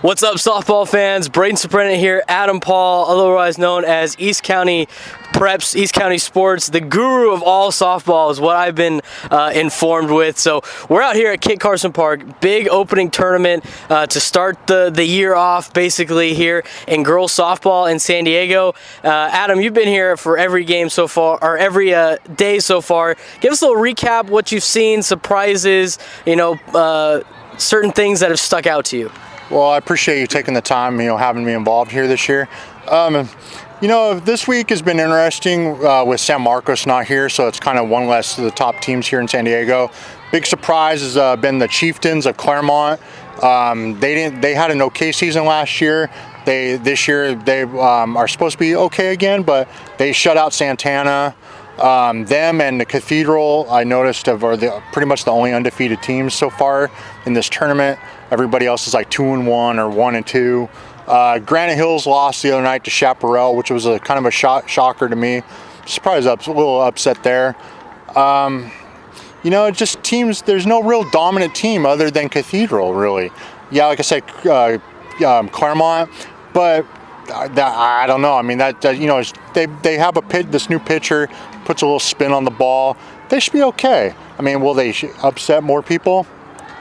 What's up, softball fans? Braden Soprano here, Adam Paul, otherwise known as East County Preps, East County Sports, the guru of all softball is what I've been informed with. So we're out here at Kit Carson Park, big opening tournament to start the year off basically here in girls softball in San Diego. Adam, you've been here for every game so far, or every day so far. Give us a little recap, what you've seen, surprises, certain things that have stuck out to you. Well, I appreciate you taking the time, having me involved here this year. This week has been interesting with San Marcos not here, so it's kind of one less of the top teams here in San Diego. Big surprise has been the Chieftains of Claremont. They had an okay season last year. This year they are supposed to be okay again, but they shut out Santana. Them and the Cathedral, I noticed, are pretty much the only undefeated teams so far in this tournament. Everybody else is like 2-1 or 1-2. Granite Hills lost the other night to Chaparral, which was kind of a shocker to me. Surprised, a little upset there. Just teams. There's no real dominant team other than Cathedral, really. Yeah, like I said, Claremont, but I don't know. I mean, they have this new pitcher, puts a little spin on the ball. They should be okay. I mean, will they upset more people?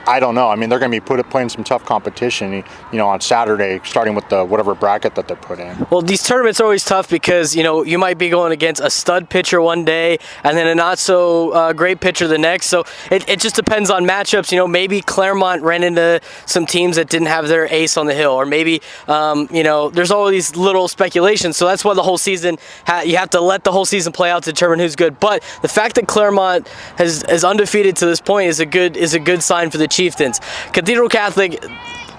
I don't know. I mean, they're going to be playing some tough competition, on Saturday, starting with the whatever bracket that they put in. Well, these tournaments are always tough because, you might be going against a stud pitcher one day and then a not so great pitcher the next. So it just depends on matchups. Maybe Claremont ran into some teams that didn't have their ace on the hill, or maybe, there's all these little speculations. So that's why the whole season, you have to let the whole season play out to determine who's good. But the fact that Claremont is undefeated to this point is a good sign for the Chieftains. Cathedral Catholic,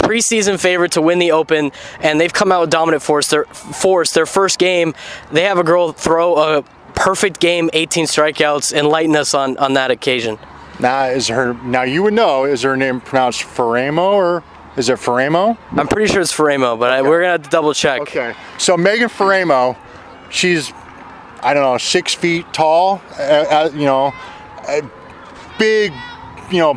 preseason favorite to win the Open, and they've come out with dominant force. Their first game, they have a girl throw a perfect game, 18 strikeouts, enlighten us on that occasion. Now you would know, is her name pronounced Faremo, or is it Faremo? I'm pretty sure it's Faremo, but okay. We're going to have to double check. Okay, so Megan Faremo, she's, 6 feet tall, big,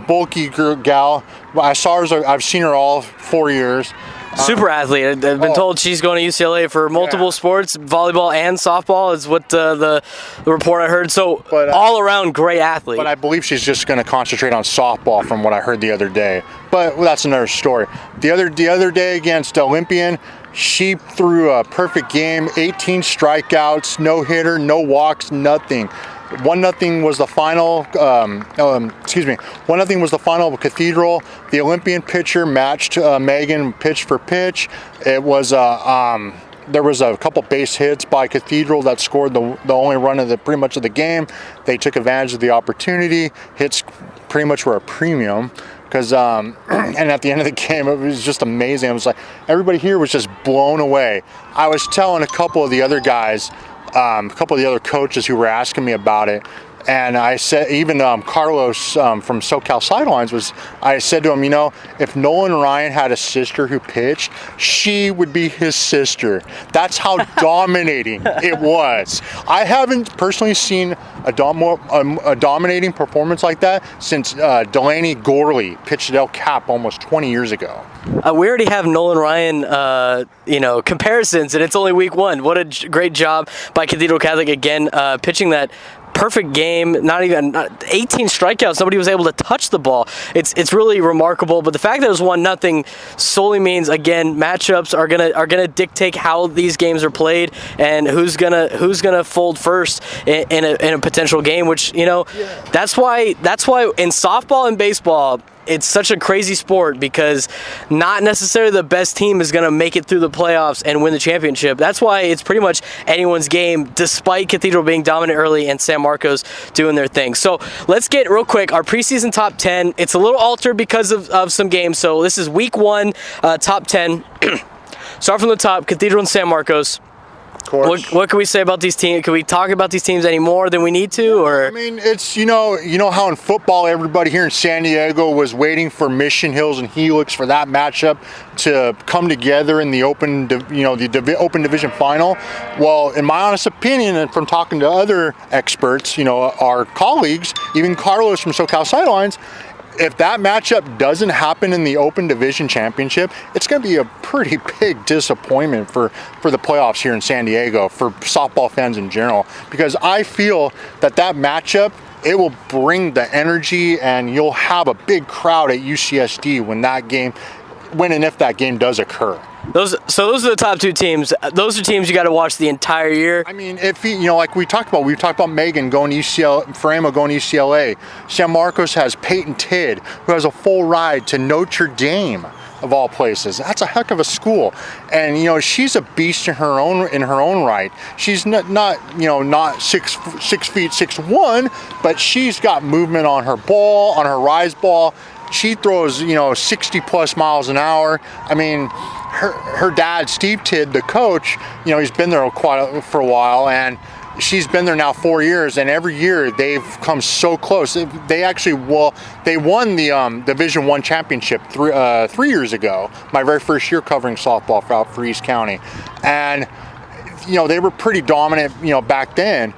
bulky gal. I've seen her all 4 years. Super athlete. I've been told she's going to UCLA for multiple sports, volleyball and softball is what the report I heard. So all around great athlete. But I believe she's just going to concentrate on softball from what I heard the other day. But that's another story. The other day against Olympian, she threw a perfect game, 18 strikeouts, no hitter, no walks, nothing. 1-0 was the final. 1-0 was the final of Cathedral. The Olympian pitcher matched Megan pitch for pitch. It was there was a couple base hits by Cathedral that scored the only run of pretty much of the game. They took advantage of the opportunity. Hits pretty much were a premium. Because and at the end of the game, it was just amazing. It was like everybody here was just blown away. I was telling a couple of the other guys, a couple of the other coaches who were asking me about it, and I said, even Carlos from SoCal Sidelines I said to him, if Nolan Ryan had a sister who pitched, she would be his sister. That's how dominating it was. I haven't personally seen a dominating performance like that since Delaney Gorley pitched at El Cap almost 20 years ago. We already have Nolan Ryan, comparisons, and it's only week 1. What a great job by Cathedral Catholic again, pitching that perfect game, not 18 strikeouts. Nobody was able to touch the ball. It's really remarkable. But the fact that it was 1-0 solely means, again, matchups are gonna dictate how these games are played and who's gonna fold first in a potential game. Which that's why in softball and baseball, it's such a crazy sport because not necessarily the best team is going to make it through the playoffs and win the championship. That's why it's pretty much anyone's game, despite Cathedral being dominant early and San Marcos doing their thing. So let's get real quick our preseason top 10. It's a little altered because of some games. So this is week 1, top 10. Start from the top, Cathedral and San Marcos. What can we say about these teams? Can we talk about these teams any more than we need to? Or I mean, it's how in football everybody here in San Diego was waiting for Mission Hills and Helix for that matchup to come together in the Open Division final. Well, in my honest opinion, and from talking to other experts, our colleagues, even Carlos from SoCal Sidelines, if that matchup doesn't happen in the Open Division Championship, it's going to be a pretty big disappointment for the playoffs here in San Diego, for softball fans in general, because I feel that matchup, it will bring the energy, and you'll have a big crowd at UCSD when and if that game does occur. Those are the top two teams. Those are teams you got to watch the entire year. I mean, if like we talked about Megan going to UCLA, Faramo going to UCLA. San Marcos has Peyton Tidd, who has a full ride to Notre Dame, of all places. That's a heck of a school, and she's a beast in her own right. She's not 6 feet 6'1", but she's got movement on her ball, on her rise ball. She throws 60 plus miles an hour. I mean, her dad, Steve Tidd, the coach, he's been there for a while, and she's been there now 4 years, and every year they've come so close. They won the Division I championship 3 years ago, my very first year covering softball for East County, and they were pretty dominant back then.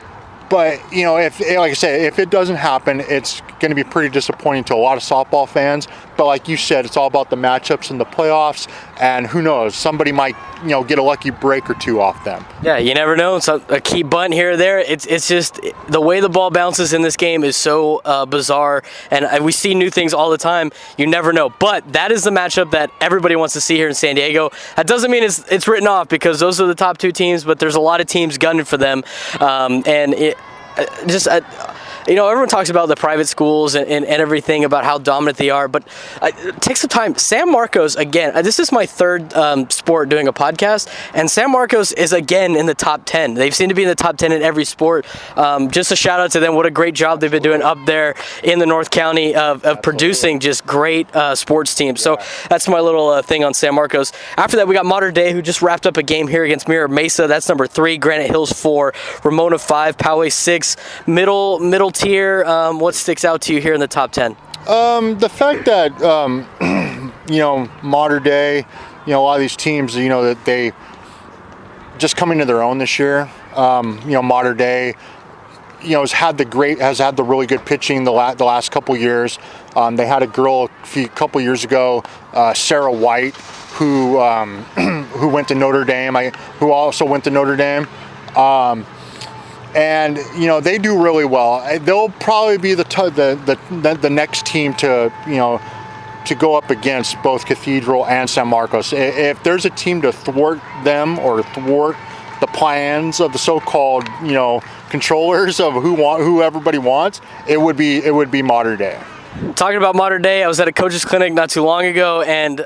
But if, like I said, if it doesn't happen, it's going to be pretty disappointing to a lot of softball fans. But like you said, it's all about the matchups in the playoffs, and who knows, somebody might get a lucky break or two off them. Yeah, you never know. It's a key bunt here or there. It's just the way the ball bounces in this game is so bizarre, and we see new things all the time. You never know. But that is the matchup that everybody wants to see here in San Diego. That doesn't mean it's written off, because those are the top two teams, but there's a lot of teams gunning for them, everyone talks about the private schools and everything about how dominant they are, but take some time. San Marcos, again, this is my third sport doing a podcast, and San Marcos is again in the top 10. They seem to be in the top 10 in every sport. Just a shout out to them. What a great job they've been doing up there in the North County of producing just great sports teams. So that's my little thing on San Marcos. After that, we got Mater Dei, who just wrapped up a game here against Mira Mesa. That's number 3, Granite Hills 4, Ramona 5, Poway 6, middle tier. What sticks out to you here in the top 10? The fact that Mater Dei, a lot of these teams, that they just coming to their own this year. Mater Dei, has had the really good pitching the last couple years. They had a girl a couple years ago, Sarah White, who went to Notre Dame. Who also went to Notre Dame. And they do really well. They'll probably be the next team to go up against both Cathedral and San Marcos. If there's a team to thwart them or thwart the plans of the so-called controllers of who everybody wants, it would be Mater Dei. Talking about Mater Dei, I was at a coach's clinic not too long ago, and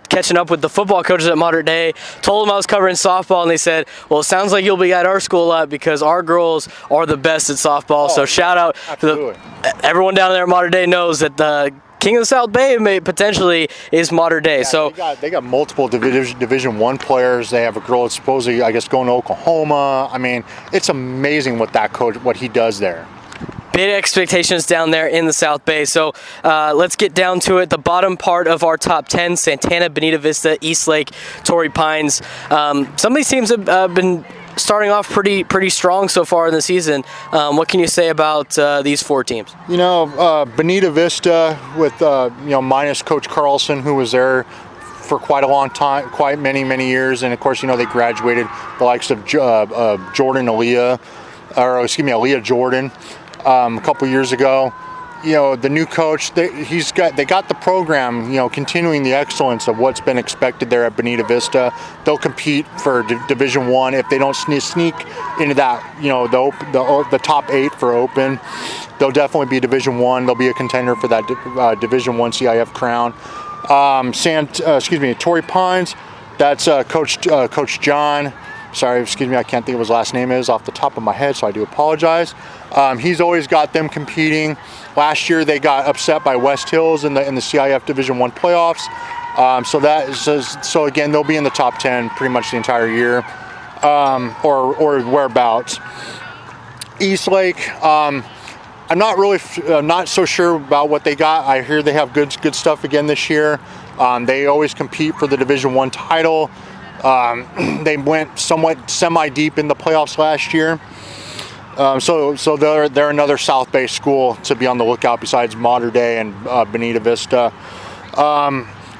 catching up with the football coaches at Mater Dei, told them I was covering softball, and they said, well, it sounds like you'll be at our school a lot because our girls are the best at softball. So shout out to everyone down there at Mater Dei knows that the King of the South Bay potentially is Mater Dei. Yeah, so they got multiple Division I players. They have a girl that's supposedly, I guess, going to Oklahoma. I mean, it's amazing what he does there. Big expectations down there in the South Bay. So let's get down to it. The bottom part of our top 10, Santana, Bonita Vista, Eastlake, Torrey Pines. Some of these teams have been starting off pretty strong so far in the season. What can you say about these 4 teams? Bonita Vista with minus Coach Carlson, who was there for quite a long time, quite many years, and of course they graduated the likes of Aaliyah Jordan a couple years ago. The new coach, they got the program, continuing the excellence of what's been expected there at Bonita Vista. They'll compete for Division I if they don't sneak into that, the top 8 for Open. They'll definitely be Division I. They'll be a contender for that Division I CIF crown. Torrey Pines, that's Coach John. Sorry, I can't think of his last name off the top of my head, so I do apologize. He's always got them competing. Last year they got upset by West Hills in the CIF Division I playoffs. So again, they'll be in the top 10 pretty much the entire year, or whereabouts. Eastlake, I'm not so sure about what they got. I hear they have good stuff again this year. They always compete for the Division I title. They went somewhat semi-deep in the playoffs last year. So they're another South Bay school to be on the lookout besides Mater Dei and Bonita Vista.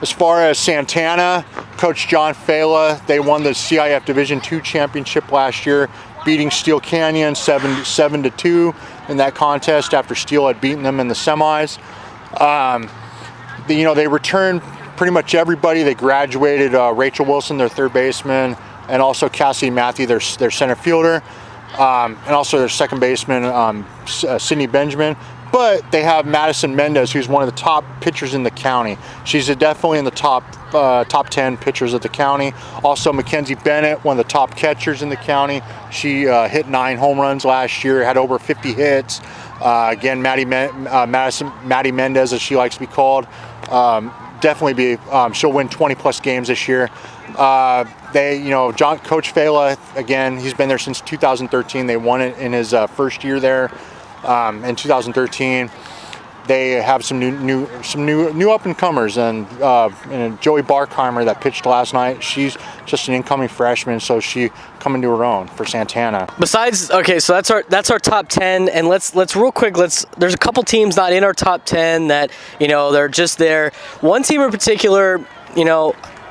As far as Santana, Coach John Fela, they won the CIF Division II championship last year, beating Steel Canyon 7-2 in that contest after Steel had beaten them in the semis. They returned pretty much everybody. They graduated Rachel Wilson, their third baseman, and also Cassie Matthew, their center fielder, and also their second baseman, Sydney Benjamin. But they have Madison Mendez, who's one of the top pitchers in the county. She's definitely in the top 10 pitchers of the county. Also, Mackenzie Bennett, one of the top catchers in the county. She hit 9 home runs last year, had over 50 hits. Again, Maddie Mendez, as she likes to be called, she'll win 20 plus games this year. Coach Fela, again, he's been there since 2013. They won it in his first year there. In 2013, they have some new up and comers, and Joey Barkheimer that pitched last night. She's just an incoming freshman, so she coming to her own for Santana. So that's our top 10, and let's real quick. There's a couple teams not in our top 10 that they're just there. One team in particular,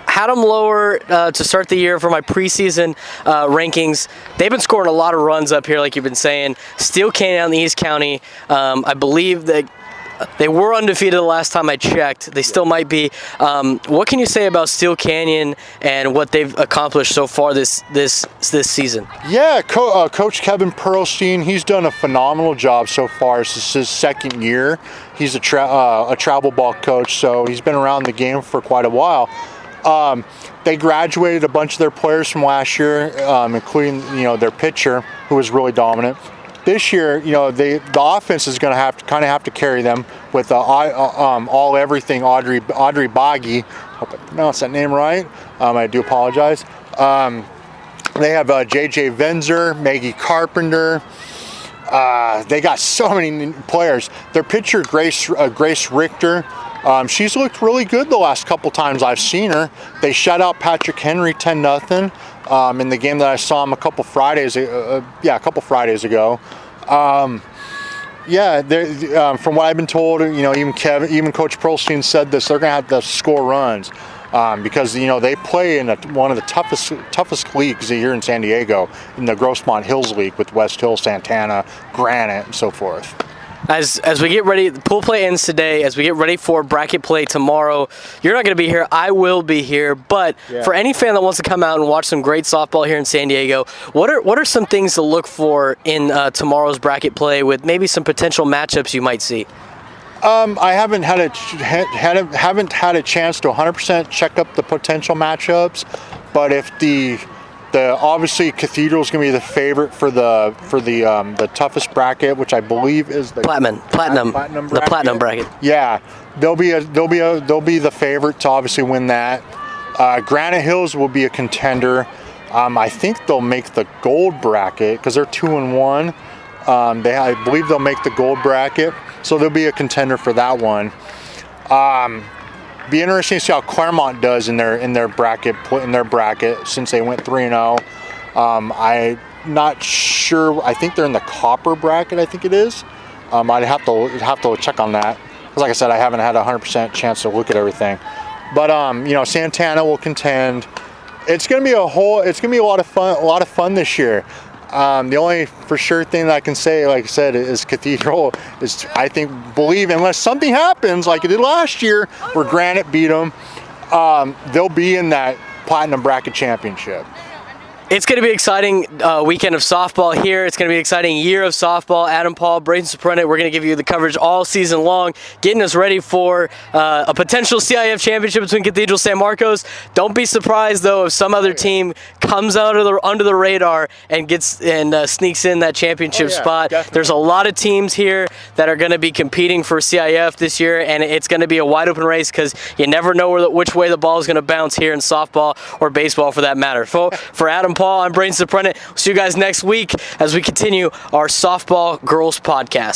had them lower to start the year for my preseason rankings. They've been scoring a lot of runs up here, like you've been saying. Steel Canyon out in the East County. I believe that they were undefeated the last time I checked. They still might be. What can you say about Steel Canyon and what they've accomplished so far this season? Yeah, Coach Kevin Perlstein, he's done a phenomenal job so far. This is his second year. He's a travel ball coach, so he's been around the game for quite a while. They graduated a bunch of their players from last year, including their pitcher, who was really dominant. This year, the offense is going to have to carry them with all everything Audrey Boggy. Hope I pronounced that name right. I do apologize. They have JJ Venzer, Maggie Carpenter. They got so many players. Their pitcher, Grace Richter. She's looked really good the last couple times I've seen her. They shut out Patrick Henry 10-0 in the game that I saw him a couple Fridays ago. From what I've been told, even Coach Perlstein said this. They're gonna have to score runs because they play in one of the toughest leagues here in San Diego, in the Grossmont Hills League with West Hill, Santana, Granite, and so forth. As we get ready, the pool play ends today. As we get ready for bracket play tomorrow, you're not going to be here. I will be here. But for any fan that wants to come out and watch some great softball here in San Diego, what are some things to look for in tomorrow's bracket play with maybe some potential matchups you might see? I haven't had a chance to 100% check up the potential matchups, but if obviously Cathedral is going to be the favorite for the toughest bracket, which I believe is the platinum bracket. The platinum bracket. Yeah, they'll be the favorite to obviously win that. Granite Hills will be a contender. I think they'll make the gold bracket because they're 2-1. I believe they'll make the gold bracket, so they'll be a contender for that one. Be interesting to see how Claremont does in their bracket since they went 3-0. I'm not sure. I think they're in the copper bracket. I think it is. I'd have to check on that because, like I said, I haven't had a 100% chance to look at everything. But Santana will contend. It's gonna be a lot of fun this year. The only for sure thing that I can say, like I said, is Cathedral is, believe unless something happens like it did last year where Granite beat them, they'll be in that platinum bracket championship. It's going to be an exciting weekend of softball here. It's going to be an exciting year of softball. Adam Paul, Braden Suprenant, we're going to give you the coverage all season long, getting us ready for a potential CIF championship between Cathedral San Marcos. Don't be surprised, though, if some other team comes out of under the radar and sneaks in that championship spot. Definitely. There's a lot of teams here that are going to be competing for CIF this year, and it's going to be a wide open race because you never know which way the ball is going to bounce here in softball or baseball, for that matter. For Adam Paul, I'm Braden Suprenant. See you guys next week as we continue our Softball Girls podcast.